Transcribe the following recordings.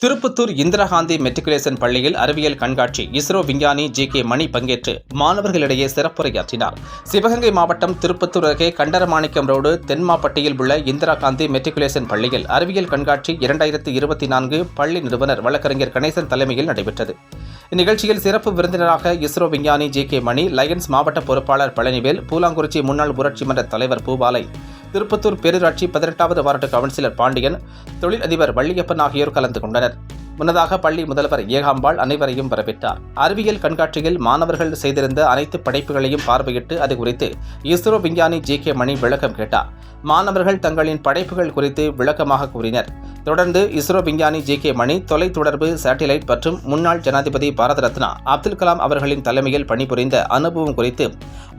Tirupattur Indira Gandhi matriculation பள்ளியில் அறிவியல் கண்காட்சி இஸ்ரோ விஞ்ஞானி ஜி.கே. மணி பங்கேற்று மாணவர்களிடையே சிறப்புரையாற்றினார். சிவகங்கை மாவட்டம் திருப்பத்தூர் அருகே கண்டரமாணிக்கம் ரோடு தென்மாப்பட்டியில் உள்ள இந்திரா காந்தி மெட்ரிகுலேஷன் பள்ளியில் அறிவியல் கண்காட்சி 2024 பள்ளி நிறுவனர் வழக்கறிஞர் கணேசன் தலைமையில் நடைபெற்றது. இந்நிகழ்ச்சியில் சிறப்பு விருந்தினராக இஸ்ரோ விஞ்ஞானி ஜி.கே. மணி, லயன்ஸ் மாவட்ட பொறுப்பாளர் பழனிவேல், பூலாங்குறிச்சி முன்னாள் ஊராட்சி மன்ற தலைவர் பூபாலை, திருப்பத்தூர் பேரூராட்சி 18வது வார்டு கவுன்சிலர் பாண்டியன், தொழில் அதிபர் வள்ளியப்பன் ஆகியோர் கலந்து கொண்டனர். முன்னதாக பள்ளி முதல்வர் ஏகாம்பாள் அனைவரையும் வரவேற்றார். அறிவியல் கண்காட்சியில் மாணவர்கள் செய்திருந்த அனைத்து படைப்புகளையும் பார்வையிட்டு அது குறித்து இஸ்ரோ விஞ்ஞானி ஜி.கே. மணி விளக்கம் கேட்டார். மாணவர்கள் தங்களின் படைப்புகள் குறித்து விளக்கமாக கூறினர். தொடர்ந்து இஸ்ரோ விஞ்ஞானி ஜி.கே. மணி தொலைத்தொடர்பு, சேட்டிலைட் மற்றும் முன்னாள் ஜனாதிபதி பாரத ரத்னா அப்துல் கலாம் அவர்களின் தலைமையில் பணிபுரிந்த அனுபவம் குறித்து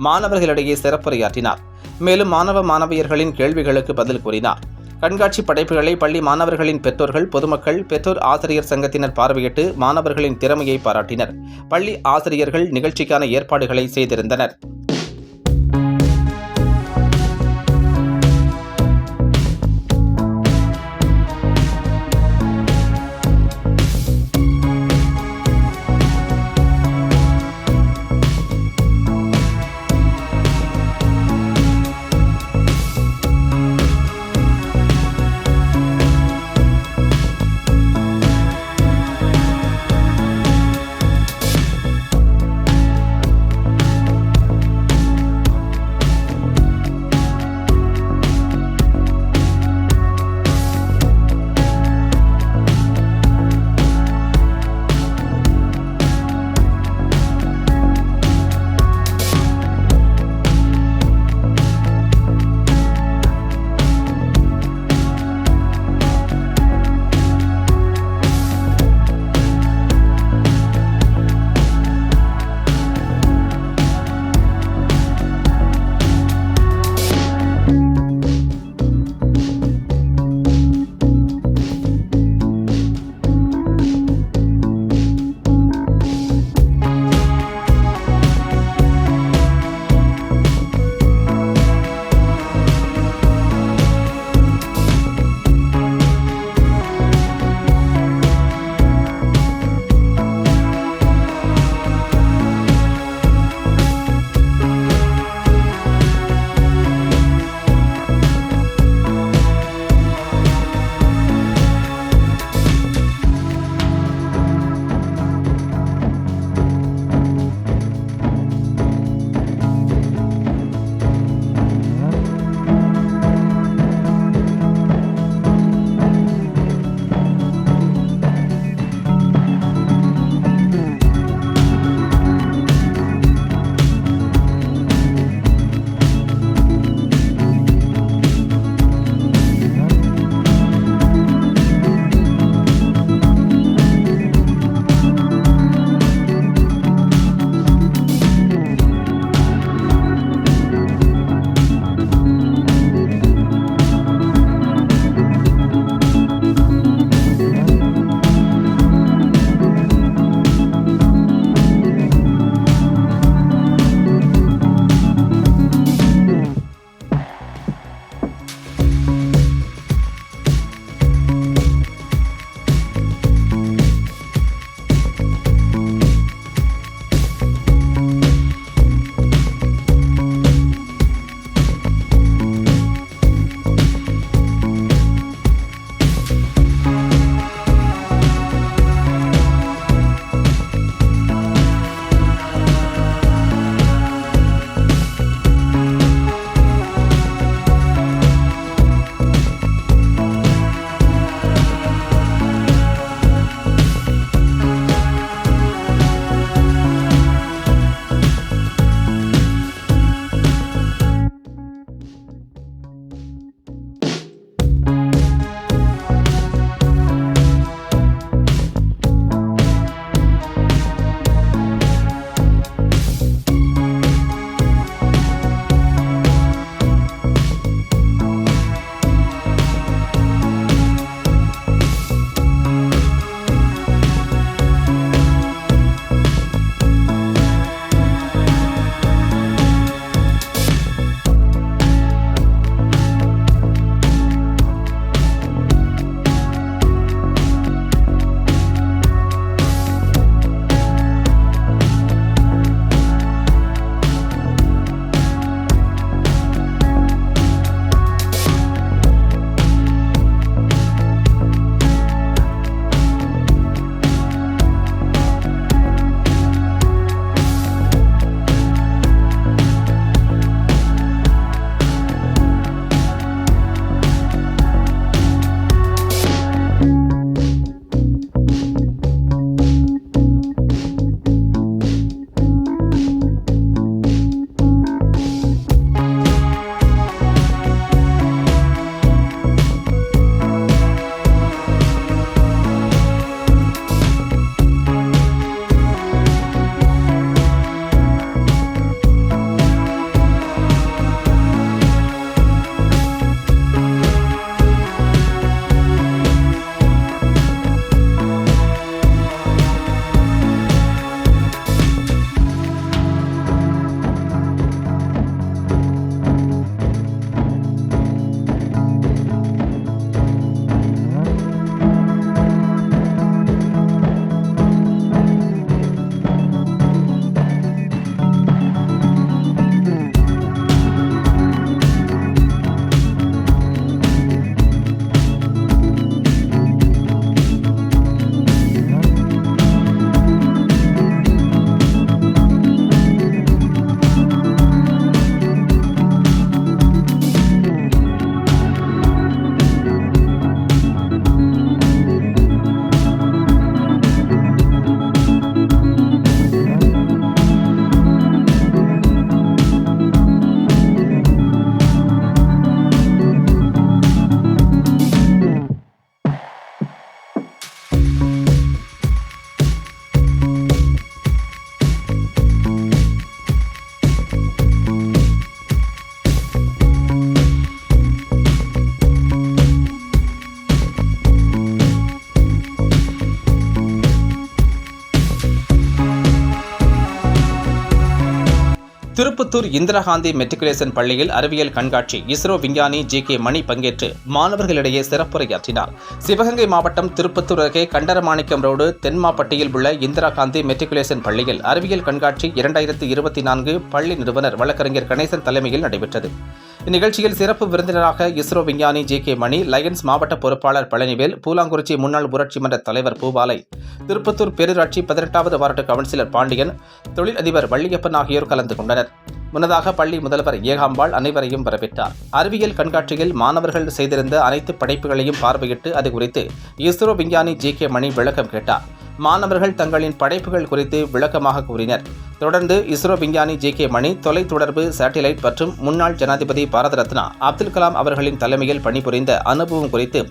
மாணவர்களிடையே சிறப்புரையாற்றினார். மேலும் மாணவ மாணவியர்களின் கேள்விகளுக்கு பதில் கூறினார். கண்காட்சி படைப்புகளை பள்ளி மாணவர்களின் பெற்றோர்கள், பொதுமக்கள், பெற்றோர் ஆசிரியர் சங்கத்தினர் பார்வையிட்டு மாணவர்களின் திறமையை பாராட்டினர். பள்ளி ஆசிரியர்கள் நிகழ்ச்சிக்கான ஏற்பாடுகளை செய்திருந்தனர். திருப்பத்தூர் இந்திரா காந்தி மெட்ரிகுலேஷன் பள்ளியில் அறிவியல் கண்காட்சி இஸ்ரோ விஞ்ஞானி ஜே மணி பங்கேற்று மாணவர்களிடையே சிறப்புரையாற்றினார். சிவகங்கை மாவட்டம் திருப்பத்தூர் அருகே கண்டரமாணிக்கம் ரோடு தென்மாப்பட்டியில் உள்ள இந்திரா காந்தி மெட்ரிகுலேஷன் பள்ளியில் அறிவியல் கண்காட்சி 2024 பள்ளி நிறுவனர் வழக்கறிஞர் கணேசன் தலைமையில் நடைபெற்றது. இந்நிகழ்ச்சியில் சிறப்பு விருந்தினராக இஸ்ரோ விஞ்ஞானி ஜே மணி, லயன்ஸ் மாவட்ட பொறுப்பாளர் பழனிவேல், பூலாங்குறிச்சி முன்னாள் ஊராட்சி மன்ற தலைவர் பூபாலை, திருப்பத்தூர் பேரூராட்சி 18வது வார்டு கவுன்சிலர் பாண்டியன், தொழிலதிபர் வள்ளியப்பன் ஆகியோர் கலந்து கொண்டனர். முன்னதாக பள்ளி முதல்வர் ஏகாம்பாள் அனைவரையும் வரவேற்றார். அறிவியல் கண்காட்சியில் மாணவர்கள் செய்திருந்த அனைத்து படைப்புகளையும் பார்வையிட்டு அது குறித்து இஸ்ரோ விஞ்ஞானி ஜே மணி விளக்கம் கேட்டார். மாணவர்கள் தங்களின் படைப்புகள் குறித்து விளக்கமாக கூறினர். தொடர்ந்து இஸ்ரோ விஞ்ஞானி ஜே மணி தொலைத்தொடர்பு, சேட்டிலைட் மற்றும் முன்னாள் ஜனாதிபதி பாரத ரத்னா அப்துல் கலாம் அவர்களின் தலைமையில் பணிபுரிந்த அனுபவம் குறித்து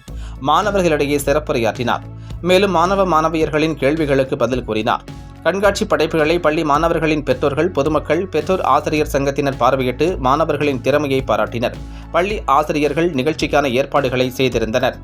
மாணவர்களிடையே சிறப்புரையாற்றினார். மேலும் மாணவியர்களின் கேள்விகளுக்கு பதில் கூறினார். கண்காட்சி படைப்புகளை பள்ளி மாணவர்களின் பெற்றோர்கள், பொதுமக்கள், பெற்றோர் ஆசிரியர் சங்கத்தினர் பார்வையிட்டு மாணவர்களின் திறமையை பாராட்டினர். பள்ளி ஆசிரியர்கள் நிகழ்ச்சிக்கான ஏற்பாடுகளை செய்திருந்தனர்.